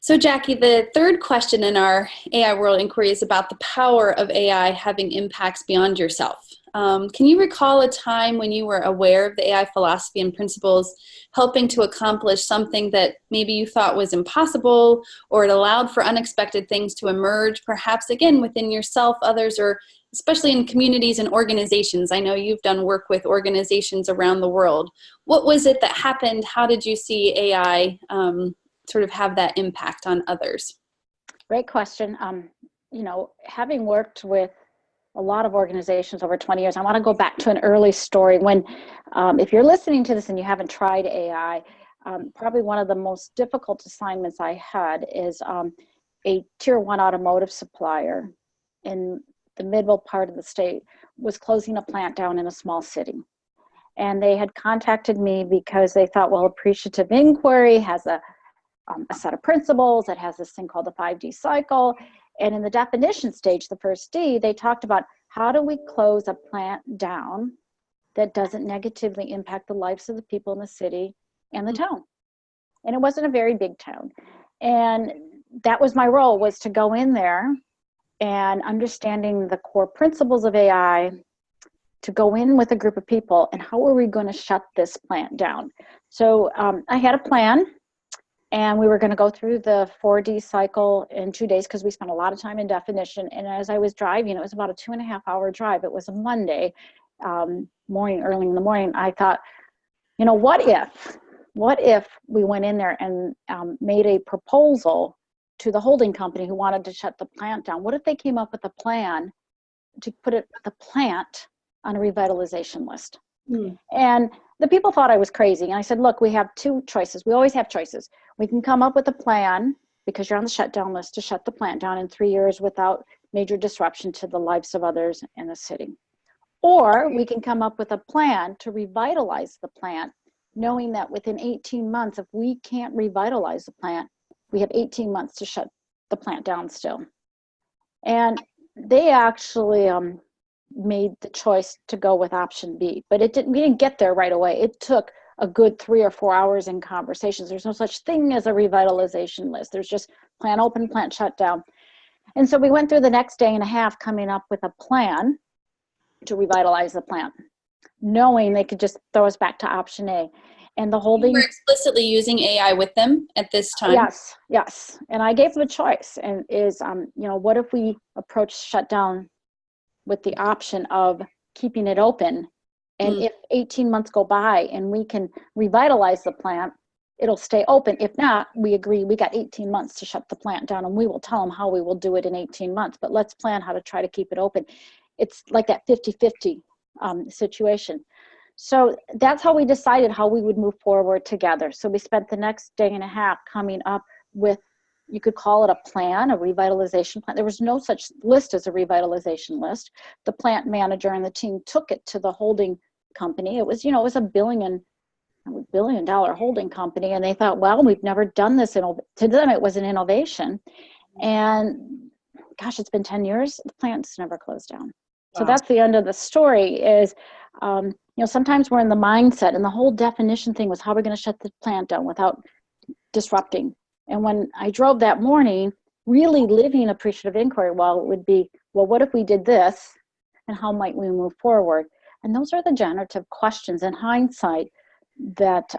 So Jackie, the third question in our AI World Inquiry is about the power of AI having impacts beyond yourself. Can you recall a time when you were aware of the AI philosophy and principles helping to accomplish something that maybe you thought was impossible, or it allowed for unexpected things to emerge, perhaps again within yourself, others, or especially in communities and organizations? I know you've done work with organizations around the world. What was it that happened? How did you see AI sort of have that impact on others? Great question. Having worked with a lot of organizations over 20 years, I want to go back to an early story when, if you're listening to this and you haven't tried AI, probably one of the most difficult assignments I had is a tier 1 automotive supplier in the middle part of the state was closing a plant down in a small city. And they had contacted me because they thought, well, appreciative inquiry has a set of principles that has this thing called the 5D cycle. And in the definition stage, the first D, they talked about how do we close a plant down that doesn't negatively impact the lives of the people in the city and the town. And it wasn't a very big town. And that was my role, was to go in there and understanding the core principles of AI, to go in with a group of people and how are we going to shut this plant down. So I had a plan. And we were going to go through the 4D cycle in 2 days because we spent a lot of time in definition. And as I was driving, it was about a 2.5-hour drive. It was a Monday morning, early in the morning. I thought, what if we went in there and made a proposal to the holding company who wanted to shut the plant down? What if they came up with a plan to put the plant on a revitalization list? And the people thought I was crazy. And I said, look, we have 2 choices. We always have choices. We can come up with a plan, because you're on the shutdown list, to shut the plant down in 3 years without major disruption to the lives of others in the city. Or we can come up with a plan to revitalize the plant, knowing that within 18 months, if we can't revitalize the plant, we have 18 months to shut the plant down still. And they actually made the choice to go with option B, but we didn't get there right away. It took a good 3 or 4 hours in conversations. There's no such thing as a revitalization list. There's just plant open, plant shut down. And so we went through the next day and a half coming up with a plan to revitalize the plant, knowing they could just throw us back to option A. And the holding— You were explicitly using AI with them at this time? Yes. And I gave them a choice, and what if we approach shutdown with the option of keeping it open, and if 18 months go by and we can revitalize the plant, it'll stay open. If not, we agree we got 18 months to shut the plant down, and we will tell them how we will do it in 18 months, but let's plan how to try to keep it open. It's like that 50-50 situation. So that's how we decided how we would move forward together. So we spent the next day and a half coming up with, you could call it a plan, a revitalization plan. There was no such list as a revitalization list. The plant manager and the team took it to the holding company. It was, it was a $1 billion holding company. And they thought, well, we've never done this. To them, it was an innovation. And gosh, it's been 10 years. The plant's never closed down. Wow. So that's the end of the story is, sometimes we're in the mindset, and the whole definition thing was how we're going to shut the plant down without disrupting. And when I drove that morning, really living appreciative inquiry, it would be, well, what if we did this, and how might we move forward? And those are the generative questions in hindsight that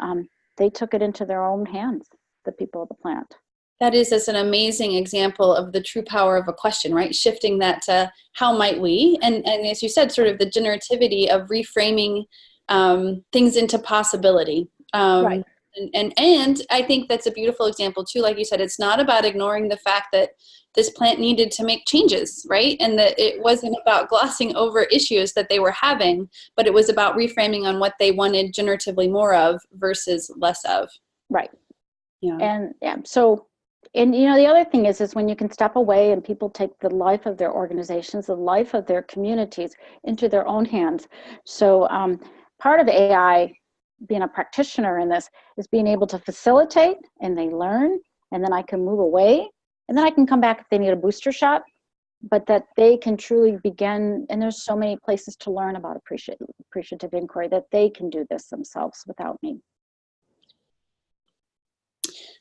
they took it into their own hands, the people of the plant. That is an amazing example of the true power of a question, right? Shifting that to how might we, and as you said, sort of the generativity of reframing things into possibility. Right. And I think that's a beautiful example too. Like you said, it's not about ignoring the fact that this plant needed to make changes, right? And that it wasn't about glossing over issues that they were having, but it was about reframing on what they wanted generatively more of versus less of. Right. Yeah. And so, and the other thing is when you can step away and people take the life of their organizations, the life of their communities into their own hands. So part of AI, being a practitioner in this, is being able to facilitate, and they learn, and then I can move away, and then I can come back if they need a booster shot, but that they can truly begin. And there's so many places to learn about appreciative inquiry that they can do this themselves without me.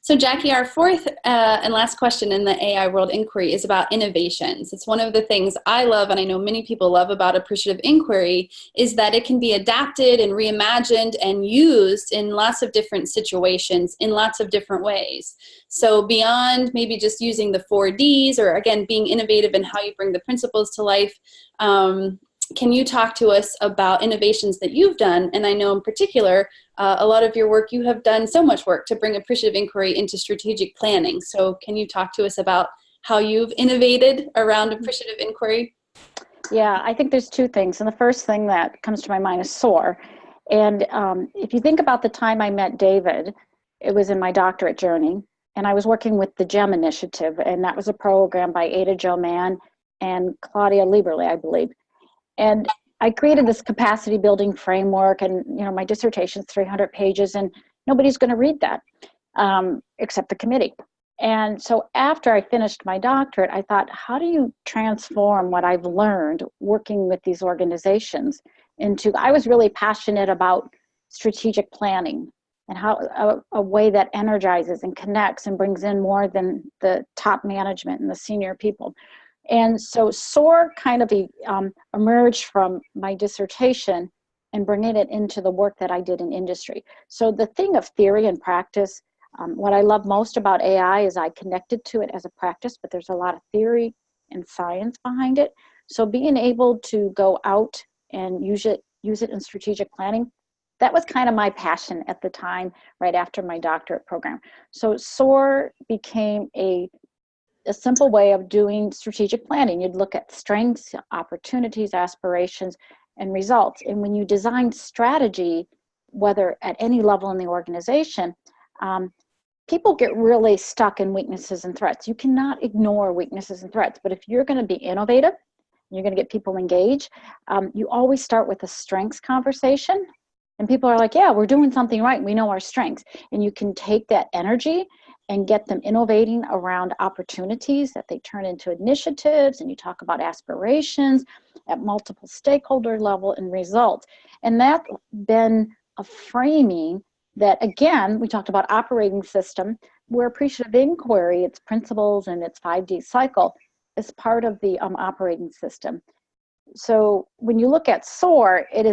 So Jackie, our fourth and last question in the AI World Inquiry is about innovations. It's one of the things I love, and I know many people love about appreciative inquiry, is that it can be adapted and reimagined and used in lots of different situations in lots of different ways. So beyond maybe just using the 4Ds, or again, being innovative in how you bring the principles to life, can you talk to us about innovations that you've done? And I know in particular, a lot of your work, you have done so much work to bring appreciative inquiry into strategic planning. So can you talk to us about how you've innovated around appreciative inquiry? Yeah, I think there's two things. And the first thing that comes to my mind is SOAR. And if you think about the time I met David, it was in my doctorate journey. And I was working with the GEM initiative. And that was a program by Ada Jo Mann and Claudia Lieberle, I believe. And I created this capacity building framework, and my dissertation is 300 pages, and nobody's going to read that except the committee. And so after I finished my doctorate, I thought, how do you transform what I've learned working with these organizations into, I was really passionate about strategic planning and how a way that energizes and connects and brings in more than the top management and the senior people. And so SOAR kind of emerged from my dissertation and bringing it into the work that I did in industry. So the thing of theory and practice, what I love most about AI is I connected to it as a practice, but there's a lot of theory and science behind it. So being able to go out and use it in strategic planning, that was kind of my passion at the time, right after my doctorate program. So SOAR became a simple way of doing strategic planning. You'd look at strengths, opportunities, aspirations, and results. And when you design strategy, whether at any level in the organization, people get really stuck in weaknesses and threats. You cannot ignore weaknesses and threats, but if you're going to be innovative, you're going to get people engaged, you always start with a strengths conversation. And people are like, yeah, we're doing something right. We know our strengths. And you can take that energy and get them innovating around opportunities that they turn into initiatives, and you talk about aspirations at multiple stakeholder level and results. And that's been a framing that, again, we talked about operating system, where appreciative inquiry, its principles and its 5D cycle is part of the operating system. So when you look at SOAR, it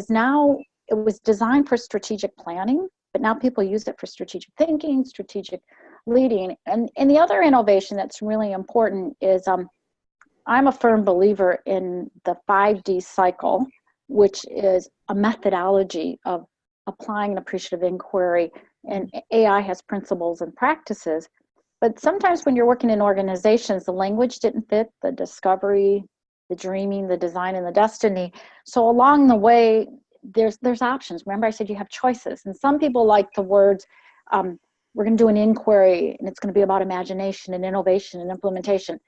was designed for strategic planning, but now people use it for strategic thinking, strategic leading. And the other innovation that's really important is I'm a firm believer in the 5D cycle, which is a methodology of applying an appreciative inquiry. And AI has principles and practices. But sometimes when you're working in organizations, the language didn't fit, the discovery, the dreaming, the design, and the destiny. So along the way, there's options. Remember I said you have choices. And some people like the words, we're going to do an inquiry, and it's going to be about imagination and innovation and implementation.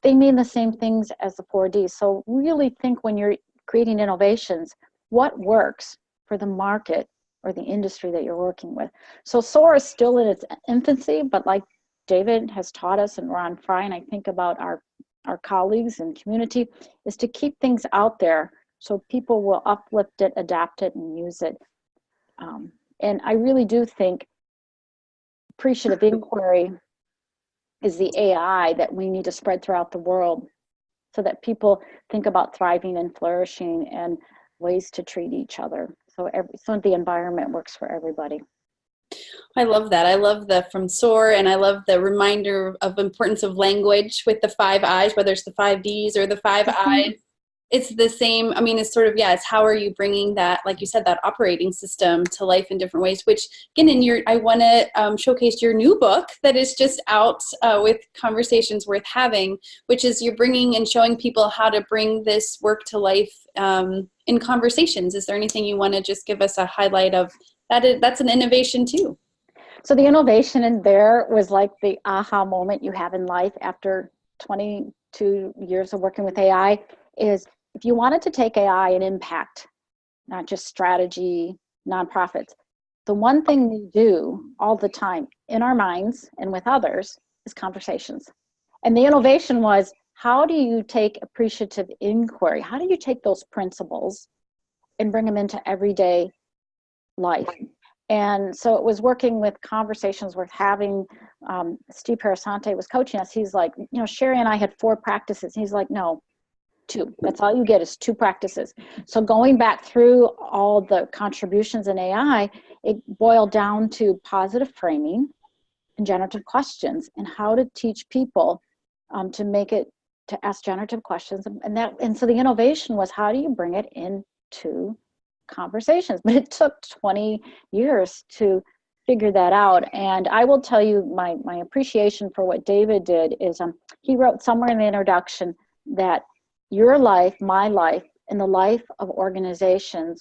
They mean the same things as the 4Ds. So really think when you're creating innovations, what works for the market or the industry that you're working with. So SOAR is still in its infancy, but like David has taught us, and Ron Fry, and I think about our colleagues and community, is to keep things out there so people will uplift it, adapt it, and use it. And I really do think appreciative inquiry is the AI that we need to spread throughout the world so that people think about thriving and flourishing and ways to treat each other. So the environment works for everybody. I love that. I love the from SOAR, and I love the reminder of importance of language with the 5 I's, whether it's the 5Ds or the 5 I's. It's the same. I mean, it's sort of, yeah, it's how are you bringing that, like you said, that operating system to life in different ways, which again, I want to showcase your new book that is just out with Conversations Worth Having, which is you're bringing and showing people how to bring this work to life in conversations. Is there anything you want to just give us a highlight of that? That's an innovation too. So the innovation in there was like the aha moment you have in life after 22 years of working with AI is, if you wanted to take AI and impact, not just strategy, nonprofits, the one thing we do all the time in our minds and with others is conversations. And the innovation was, how do you take appreciative inquiry? How do you take those principles and bring them into everyday life? And so it was working with conversations worth having. Steve Parasante was coaching us. He's like, you know, Sherry and I had 4 practices. He's like, no, 2. That's all you get is 2 practices. So going back through all the contributions in AI, it boiled down to positive framing and generative questions, and how to teach people to ask generative questions. And so the innovation was, how do you bring it into conversations? But it took 20 years to figure that out. And I will tell you, my appreciation for what David did is, he wrote somewhere in the introduction that your life, my life, and the life of organizations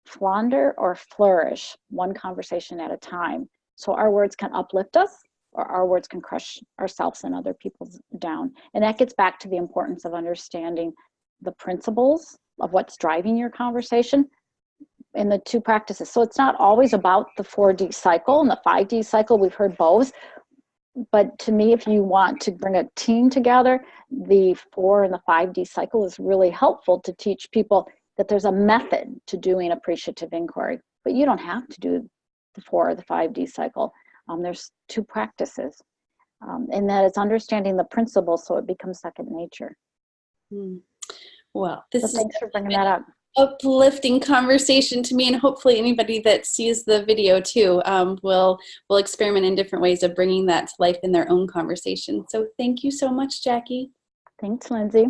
flounder or flourish one conversation at a time. So our words can uplift us, or our words can crush ourselves and other people down. And that gets back to the importance of understanding the principles of what's driving your conversation in the 2 practices. So it's not always about the 4D cycle and the 5D cycle. We've heard both. But to me, if you want to bring a team together, the 4 and the 5D cycle is really helpful to teach people that there's a method to doing appreciative inquiry. But you don't have to do the 4 or the 5D cycle. There's 2 practices. And that it's understanding the principles so it becomes second nature. Well, this is thanks for bringing that up. Uplifting conversation to me, and hopefully anybody that sees the video too will experiment in different ways of bringing that to life in their own conversation. So thank you so much, Jackie. Thanks, Lindsay.